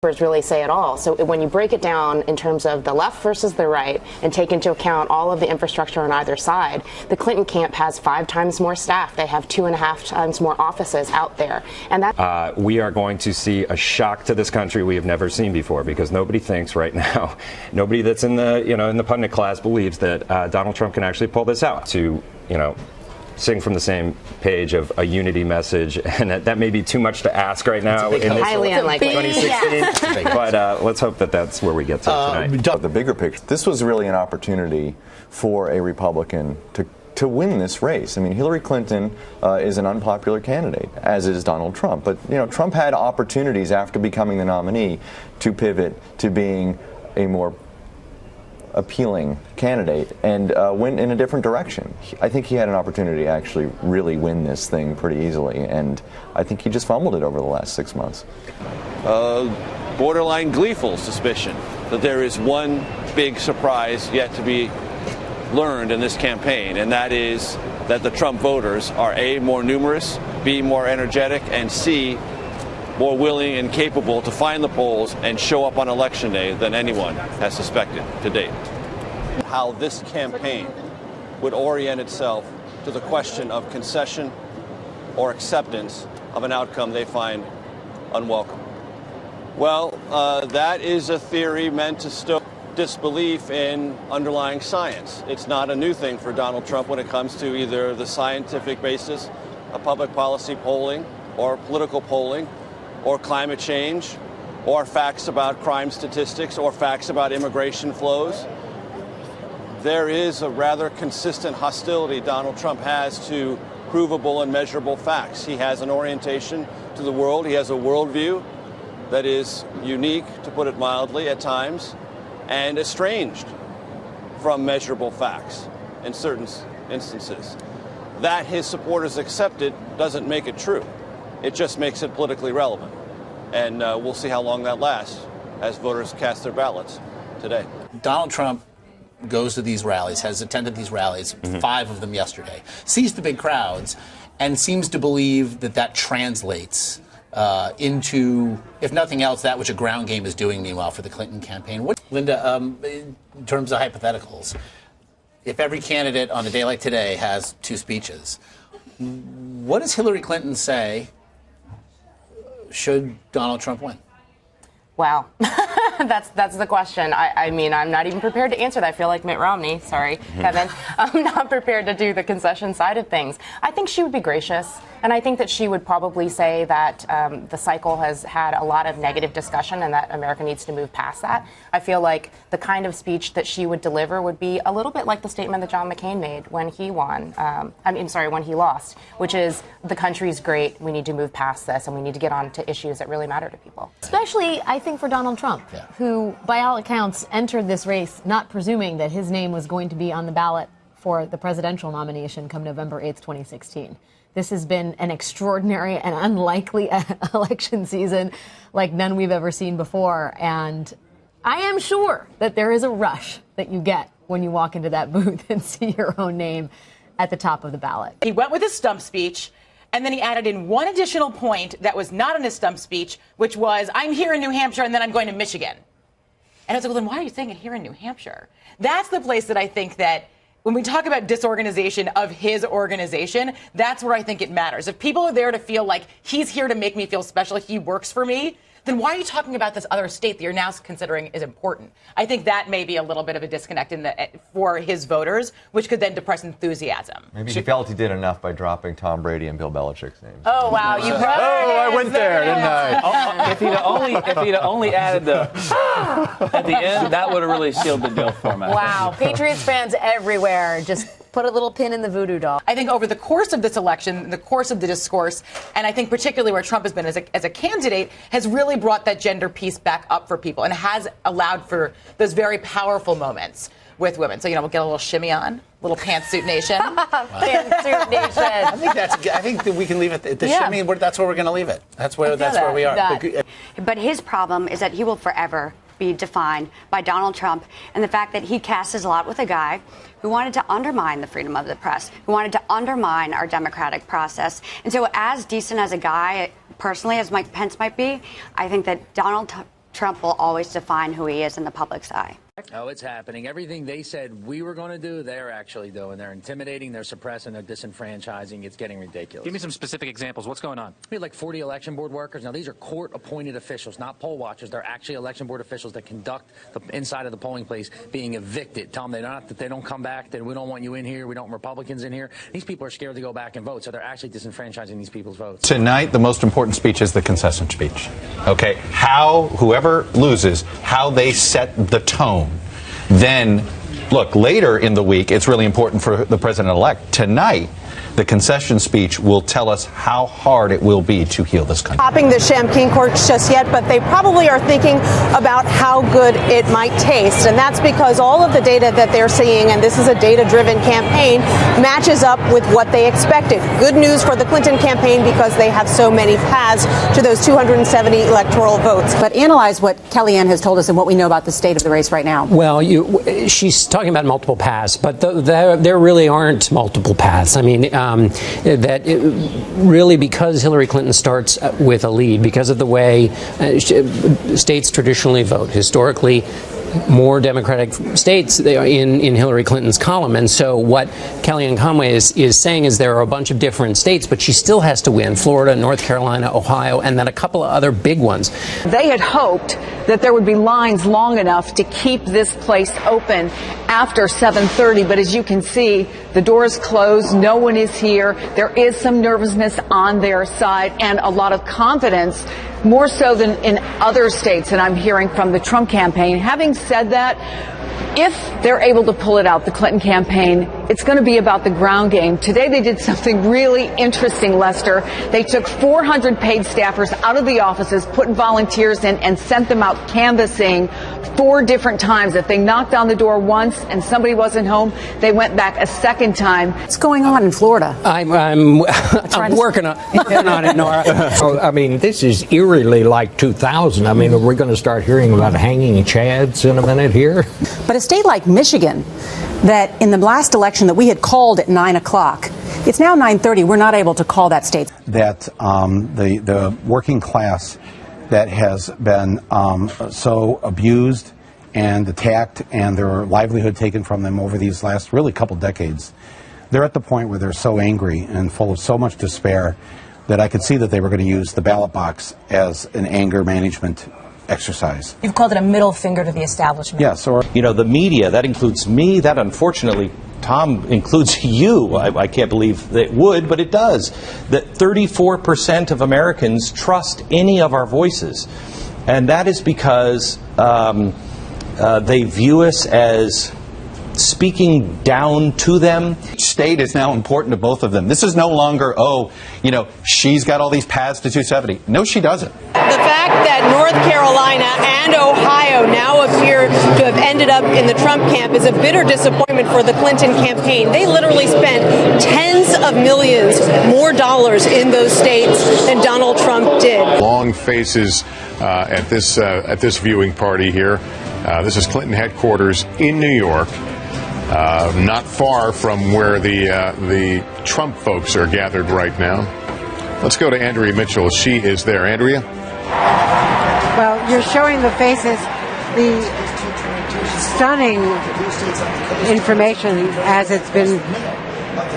really say it all. So when you break it down in terms of the left versus the right and take into account all of the infrastructure on either side, the Clinton camp has 5 times more staff. They have 2.5 times more offices out there. And that we are going to see a shock to this country we have never seen before, because nobody thinks right now, nobody that's in the, in the pundit class believes that Donald Trump can actually pull this out to, sing from the same page of a unity message, and that may be too much to ask right now in this highly unlikely 2016. But let's hope that that's where we get to tonight. The bigger picture, this was really an opportunity for a Republican to win this race. I mean, Hillary Clinton is an unpopular candidate, as is Donald Trump. But Trump had opportunities after becoming the nominee to pivot to being a more appealing candidate and went in a different direction. I think he had an opportunity to actually really win this thing pretty easily, and I think he just fumbled it over the last 6 months. Borderline gleeful suspicion that there is one big surprise yet to be learned in this campaign, and that is that the Trump voters are A, more numerous, B, more energetic, and C, more willing and capable to find the polls and show up on Election Day than anyone has suspected to date. How this campaign would orient itself to the question of concession or acceptance of an outcome they find unwelcome. Well, that is a theory meant to stoke disbelief in underlying science. It's not a new thing for Donald Trump when it comes to either the scientific basis of public policy polling or political polling, or climate change, or facts about crime statistics, or facts about immigration flows. There is a rather consistent hostility Donald Trump has to provable and measurable facts. He has an orientation to the world. He has a worldview that is unique, to put it mildly, at times, and estranged from measurable facts in certain instances. That his supporters accepted doesn't make it true. It just makes it politically relevant. And we'll see how long that lasts as voters cast their ballots today. Donald Trump goes to these rallies, has attended these rallies, 5 of them yesterday, sees the big crowds, and seems to believe that translates into, if nothing else, that which a ground game is doing, meanwhile, for the Clinton campaign. Linda, in terms of hypotheticals, if every candidate on a day like today has 2 speeches, what does Hillary Clinton say should Donald Trump win? Wow. That's the question. I mean, I'm not even prepared to answer that. I feel like Mitt Romney. Sorry, Kevin. I'm not prepared to do the concession side of things. I think she would be gracious. And I think that she would probably say that the cycle has had a lot of negative discussion and that America needs to move past that. I feel like the kind of speech that she would deliver would be a little bit like the statement that John McCain made when he won. When he lost, which is the country's great. We need to move past this and we need to get on to issues that really matter to people. Especially, I think, for Donald Trump, who, by all accounts, entered this race not presuming that his name was going to be on the ballot for the presidential nomination come November 8th, 2016. This has been an extraordinary and unlikely election season like none we've ever seen before. And I am sure that there is a rush that you get when you walk into that booth and see your own name at the top of the ballot. He went with his stump speech, and then he added in one additional point that was not in his stump speech, which was, I'm here in New Hampshire, and then I'm going to Michigan. And I was like, well, then why are you saying it here in New Hampshire? That's the place that I think that when we talk about disorganization of his organization, that's where I think it matters. If people are there to feel like he's here to make me feel special, he works for me, then why are you talking about this other state that you're now considering is important? I think that may be a little bit of a disconnect for his voters, which could then depress enthusiasm. Maybe he felt he did enough by dropping Tom Brady and Bill Belichick's names. Oh, wow. You I went there, didn't I? If he'd only added the at the end, that would have really sealed the deal for him. Wow. Patriots fans everywhere just put a little pin in the voodoo doll. I think over the course of this election, the course of the discourse, and I think particularly where Trump has been as a candidate, has really brought that gender piece back up for people and has allowed for those very powerful moments with women. So, we'll get a little shimmy on, little pantsuit nation. Pantsuit nation. I think that we can leave it at the shimmy. That's where we're going to leave it. That's where we are. But his problem is that he will forever be defined by Donald Trump and the fact that he cast his lot with a guy who wanted to undermine the freedom of the press, who wanted to undermine our democratic process. And so as decent as a guy, personally, as Mike Pence might be, I think that Donald Trump will always define who he is in the public's eye. Oh, it's happening. Everything they said we were going to do, they're actually doing. They're intimidating, they're suppressing, they're disenfranchising. It's getting ridiculous. Give me some specific examples. What's going on? We had like 40 election board workers. Now, these are court-appointed officials, not poll watchers. They're actually election board officials that conduct the inside of the polling place being evicted. Tell them that they don't come back, that we don't want you in here, we don't want Republicans in here. These people are scared to go back and vote, so they're actually disenfranchising these people's votes. Tonight, the most important speech is the concession speech. Okay, how whoever loses, how they set the tone. Then, look, later in the week, it's really important for the president-elect. Tonight, the concession speech will tell us how hard it will be to heal this country. Popping the champagne corks just yet, but they probably are thinking about how good it might taste. And that's because all of the data that they're seeing, and this is a data-driven campaign, matches up with what they expected. Good news for the Clinton campaign because they have so many paths to those 270 electoral votes. But analyze what Kellyanne has told us and what we know about the state of the race right now. Well, she's talking about multiple paths, but there really aren't multiple paths. I mean, really because Hillary Clinton starts with a lead, because of the way states traditionally vote, historically, more Democratic states in Hillary Clinton's column. And so what Kellyanne Conway is saying is there are a bunch of different states, but she still has to win Florida, North Carolina, Ohio, and then a couple of other big ones. They had hoped that there would be lines long enough to keep this place open after 7:30. But as you can see, the doors closed. No one is here. There is some nervousness on their side and a lot of confidence, more so than in other states that I'm hearing from the Trump campaign. Having said that, if they're able to pull it out, the Clinton campaign, it's going to be about the ground game. Today they did something really interesting, Lester. They took 400 paid staffers out of the offices, put volunteers in, and sent them out canvassing 4 different times. If they knocked on the door once and somebody wasn't home, they went back a second time. What's going on in Florida? I'm working on it, Nora. I mean, this is eerily like 2000. I mean, are we going to start hearing about hanging chads in a minute here? But a state like Michigan, that in the last election that we had called at 9 o'clock, it's now 9:30. We're not able to call that state. That the working class that has been so abused and attacked and their livelihood taken from them over these last really couple decades, they're at the point where they're so angry and full of so much despair that I could see that they were going to use the ballot box as an anger management exercise. You've called it a middle finger to the establishment. Yes, or the media, that includes me, that unfortunately, Tom, includes you. I can't believe that it would, but it does. That 34% of Americans trust any of our voices. And that is because they view us as speaking down to them. State is now important to both of them. This is no longer, she's got all these paths to 270. No, she doesn't. The fact that North Carolina and Ohio now appear to have ended up in the Trump camp is a bitter disappointment for the Clinton campaign. They literally spent tens of millions more dollars in those states than Donald Trump did. Long faces at this viewing party here. This is Clinton headquarters in New York, not far from where the Trump folks are gathered right now. Let's go to Andrea Mitchell. She is there. Andrea? Well, you're showing the faces, the stunning information as it's been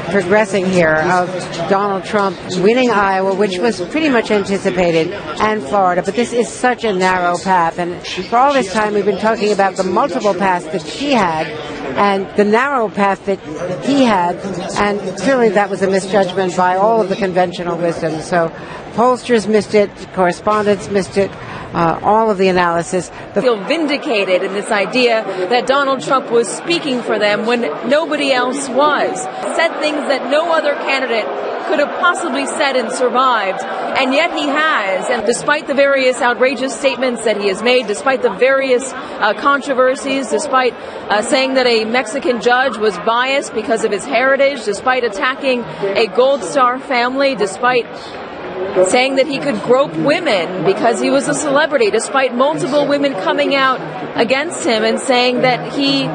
progressing here of Donald Trump winning Iowa, which was pretty much anticipated, and Florida. But this is such a narrow path. And for all this time, we've been talking about the multiple paths that she had and the narrow path that he had. And clearly that was a misjudgment by all of the conventional wisdom. So pollsters missed it, correspondents missed it, all of the analysis. Feel vindicated in this idea that Donald Trump was speaking for them when nobody else was. Said things that no other candidate could have possibly said and survived, and yet he has. And despite the various outrageous statements that he has made, despite the various controversies, despite saying that a Mexican judge was biased because of his heritage, despite attacking a Gold Star family, despite saying that he could grope women because he was a celebrity, despite multiple women coming out against him and saying that he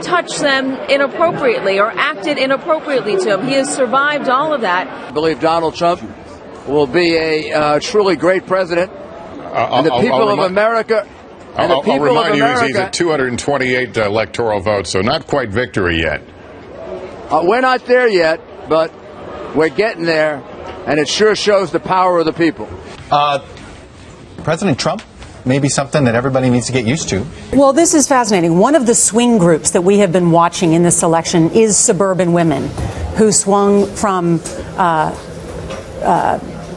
touched them inappropriately or acted inappropriately to him. He has survived all of that. I believe Donald Trump will be a truly great president. And the people of America I'll remind you, America, he's at 228 electoral votes, so not quite victory yet. We're not there yet, but we're getting there, and it sure shows the power of the people. President Trump may be something that everybody needs to get used to. Well, this is fascinating. One of the swing groups that we have been watching in this election is suburban women who swung from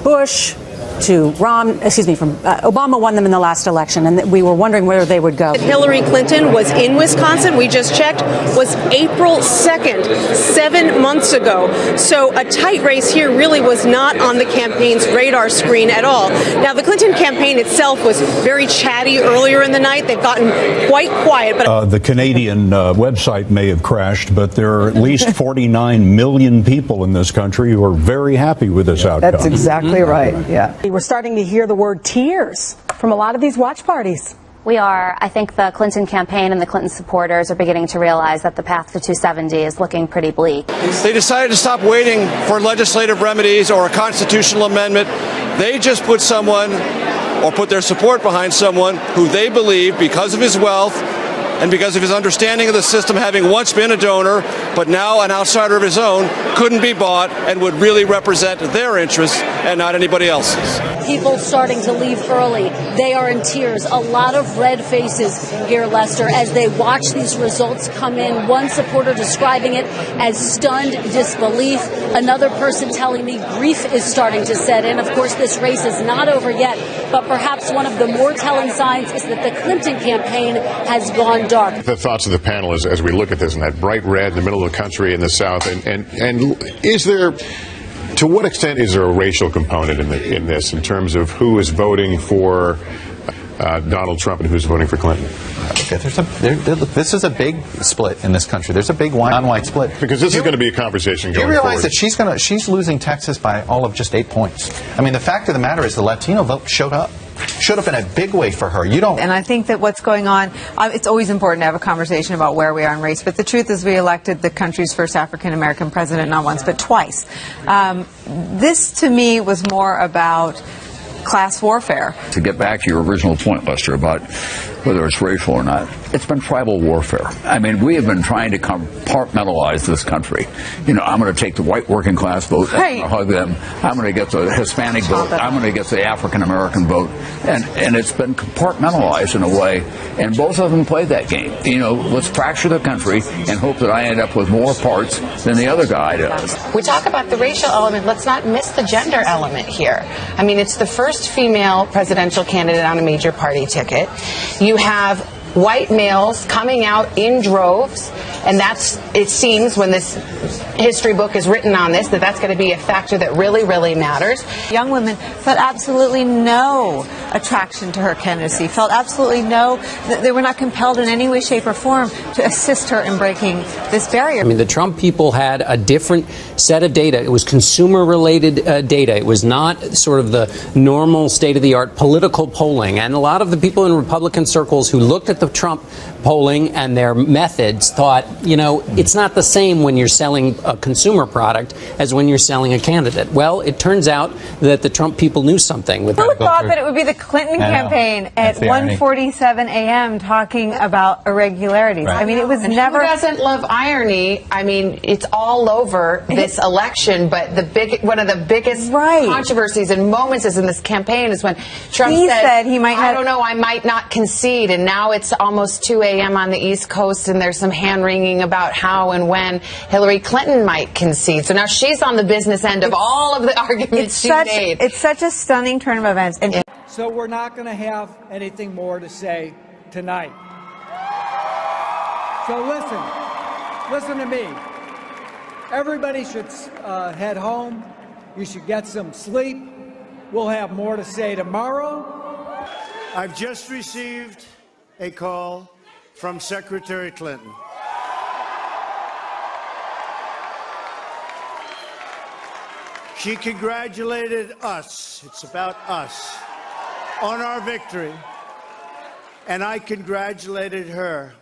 Bush to Obama won them in the last election, and we were wondering where they would go. Hillary Clinton was in Wisconsin, we just checked, was April 2nd, 7 months ago. So a tight race here really was not on the campaign's radar screen at all. Now, the Clinton campaign itself was very chatty earlier in the night. They've gotten quite quiet. But the Canadian website may have crashed, but there are at least 49 million people in this country who are very happy with this outcome. That's exactly right, yeah. We're starting to hear the word tears from a lot of these watch parties. We are. I think the Clinton campaign and the Clinton supporters are beginning to realize that the path to 270 is looking pretty bleak. They decided to stop waiting for legislative remedies or a constitutional amendment. They just put someone, or put their support behind someone who they believe, because of his wealth and because of his understanding of the system, having once been a donor, but now an outsider of his own, couldn't be bought and would really represent their interests and not anybody else's. People starting to leave early. They are in tears. A lot of red faces here, Lester, as they watch these results come in. One supporter describing it as stunned disbelief. Another person telling me grief is starting to set in. Of course, this race is not over yet, but perhaps one of the more telling signs is that the Clinton campaign has gone dark. The thoughts of the panel as we look at this in that bright red in the middle of the country in the South, and is there, to what extent is there a racial component in this in terms of who is voting for Donald Trump and who's voting for Clinton? Okay, this is a big split in this country. There's a big non-white split. Because this is going to be a conversation going forward. You realize forward. that she's losing Texas by all of just 8 points. I mean, the fact of the matter is the Latino vote showed up in a big way for her. And I think that what's going on, it's always important to have a conversation about where we are in race, but the truth is we elected the country's first African-American president not once but twice. This, to me, was more about class warfare. To get back to your original point, Lester, about whether it's racial or not, it's been tribal warfare. I mean, we have been trying to compartmentalize this country. You know, I'm going to take the white working class vote, I'm going to hug them. I'm going to get the Hispanic vote. I'm going to get the African American vote. And it's been compartmentalized in a way. And both of them played that game. You know, let's fracture the country and hope that I end up with more parts than the other guy does. We talk about the racial element. Let's not miss the gender element here. I mean, it's the first female presidential candidate on a major party ticket. You have white males coming out in droves, and it seems when this history book is written on this, that's going to be a factor that really, really matters. Young women felt absolutely no attraction to her candidacy, felt absolutely that they were not compelled in any way, shape, or form to assist her in breaking this barrier. I mean, the Trump people had a different set of data. It was consumer-related data. It was not sort of the normal state-of-the-art political polling. And a lot of the people in Republican circles who looked at the Trump polling and their methods thought, you know, it's not the same when you're selling a consumer product as when you're selling a candidate. Well, it turns out that the Trump people knew something. Who thought that it would be the Clinton campaign at 1:47 a.m. talking about irregularities? Right. I mean, it was never. Who doesn't love irony? I mean, it's all over this election, but one of the biggest controversies and moments in this campaign is when Trump said he might. I don't know. I might not concede, and now it's almost 2 a.m. on the East Coast, and there's some hand-wringing about how and when Hillary Clinton might concede. So now she's on the business end of all of the arguments she made. It's such a stunning turn of events. And so we're not going to have anything more to say tonight. So listen to me. Everybody should head home. You should get some sleep. We'll have more to say tomorrow. I've just received a call from Secretary Clinton. She congratulated us, it's about us, on our victory, and I congratulated her